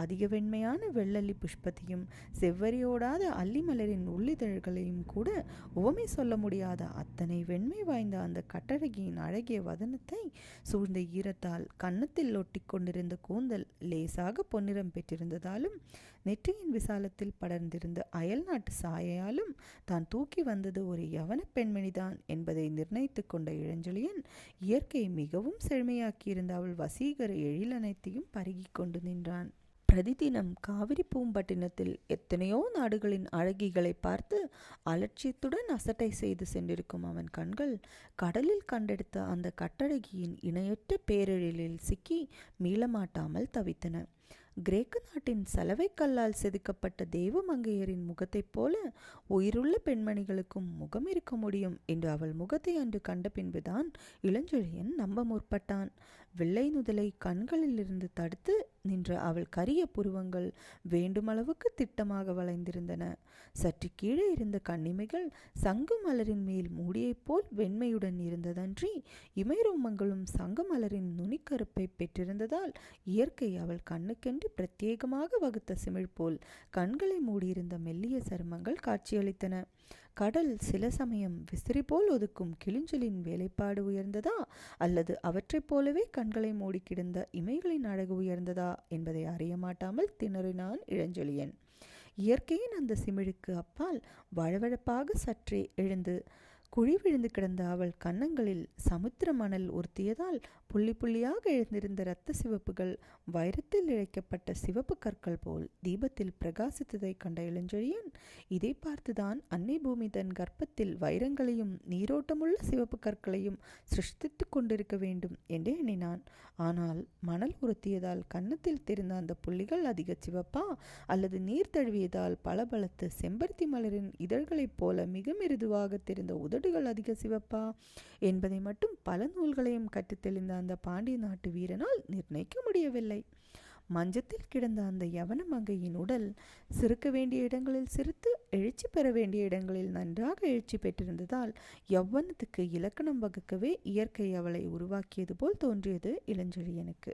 அதிக வெண்மையான வெள்ளல்லி புஷ்பத்தையும் செவ்வரியோடாத அல்லிமலரின் உள்ளிதழ்களையும் கூட உவமை சொல்ல முடியாத அத்தனை வெண்மை வாய்ந்த அந்த கட்டழகியின் அழகிய வதனத்தை சூழ்ந்த ஈரத்தால் கன்னத்தில் ஒட்டி கொண்டிருந்த கூந்தல் லேசாக பொன்னிறம் பெற்றிருந்ததாலும் நெற்றியின் விசாலத்தில் படர்ந்திருந்த அயல் நாட்டு சாயையாலும் தான் தூக்கி வந்தது ஒரு யவன பெண்மணிதான் என்பதை நிர்ணயித்து கொண்ட இளஞ்செழியன் இயற்கை மிகவும் செழுமையாக்கியிருந்த அவள் வசீகர எழிலனைத்தையும் பருகி கொண்டு நின்றான். பிரதிதினம் காவிரி பூம்பட்டினத்தில் எத்தனையோ நாடுகளின் அழகிகளை பார்த்து அலட்சியத்துடன் அசட்டை செய்து சென்றிருக்கும் அவன் கண்கள் கடலில் கண்டெடுத்த அந்த கட்டழகியின் இணையற்ற பேரெழிலில் சிக்கி மீளமாட்டாமல் தவித்தன. கிரேக்க நாட்டின் சலவை கல்லால் செதுக்கப்பட்ட தெய்வமங்கையரின் முகத்தைப் போல உயிருள்ள பெண்மணிகளுக்கும் முகம் இருக்க முடியும் என்று அவள் முகத்தை அன்று கண்ட பின்புதான் இளஞ்செழியன் நம்ப முற்பட்டான். வெள்ளை நுதலை கண்களிலிருந்து தடுத்து நின்ற அவள் கரிய புருவங்கள் வேண்டுமளவுக்கு திட்டமாக வளைந்திருந்தன. சற்று கீழே இருந்த கண்ணிமைகள் சங்கு மலரின் மேல் மூடியைப் போல் வெண்மையுடன் இருந்ததன்றி இமைரோமங்களும் சங்கு மலரின் நுனிக்கருப்பை பெற்றிருந்ததால் இயற்கை அவள் கண்ணுக்கென்று பிரத்யேகமாக வகுத்த சிமிழ் போல் கண்களை மூடியிருந்த மெல்லிய சருமங்கள் காட்சியளித்தன. கடல் சில சமயம் விசிறி போல் ஒதுக்கும் கிளிஞ்சலின் வேலைப்பாடு உயர்ந்ததா அல்லது அவற்றைப் போலவே கண்களை மூடி கிடந்த இமைகளின் அழகு உயர்ந்ததா என்பதை அறிய மாட்டாமல் திணறினான் இளஞ்செழியன். இயற்கையின் அந்த சிமிழுக்கு அப்பால் வழவழப்பாக சற்றே எழுந்து குழி விழுந்து கிடந்த அவள் கன்னங்களில் சமுத்திர மணல் உறுத்தியதால் புள்ளி புள்ளியாக எழுந்திருந்த இரத்த சிவப்புகள் வைரத்தில் இழைக்கப்பட்ட சிவப்பு கற்கள் போல் தீபத்தில் பிரகாசித்ததை கண்ட இளஞ்செழியன் இதை பார்த்துதான் அன்னை பூமி தன் கர்ப்பத்தில் வைரங்களையும் நீரோட்டமுள்ள சிவப்பு கற்களையும் சிருஷ்டித்து கொண்டிருக்க வேண்டும் என்று எண்ணினான். ஆனால் மணல் உறுத்தியதால் கன்னத்தில் தெரிந்த அந்த புள்ளிகள் அதிக சிவப்பா அல்லது நீர் தழுவியதால் பளபளத்து செம்பருத்தி மலரின் இதழ்களைப் போல மிக மிருதுவாக தெரிந்த உதடுகள் அதிக சிவப்பா என்பதை மட்டும் பல நூல்களையும் கற்றுத் தெளிந்த அந்த பாண்டிய நாட்டு வீரனால் நிர்ணயிக்க முடியவில்லை. மஞ்சத்தில் கிடந்த அந்த யவன மங்கையின் உடல் சிறுக்க வேண்டிய இடங்களில் சிரித்து எழுச்சி பெற வேண்டிய இடங்களில் நன்றாக எழுச்சி பெற்றிருந்ததால் யவ்வனத்துக்கு இலக்கணம் வகுக்கவே இயற்கை அவளை உருவாக்கியது போல் தோன்றியது இளஞ்செழியனுக்கு.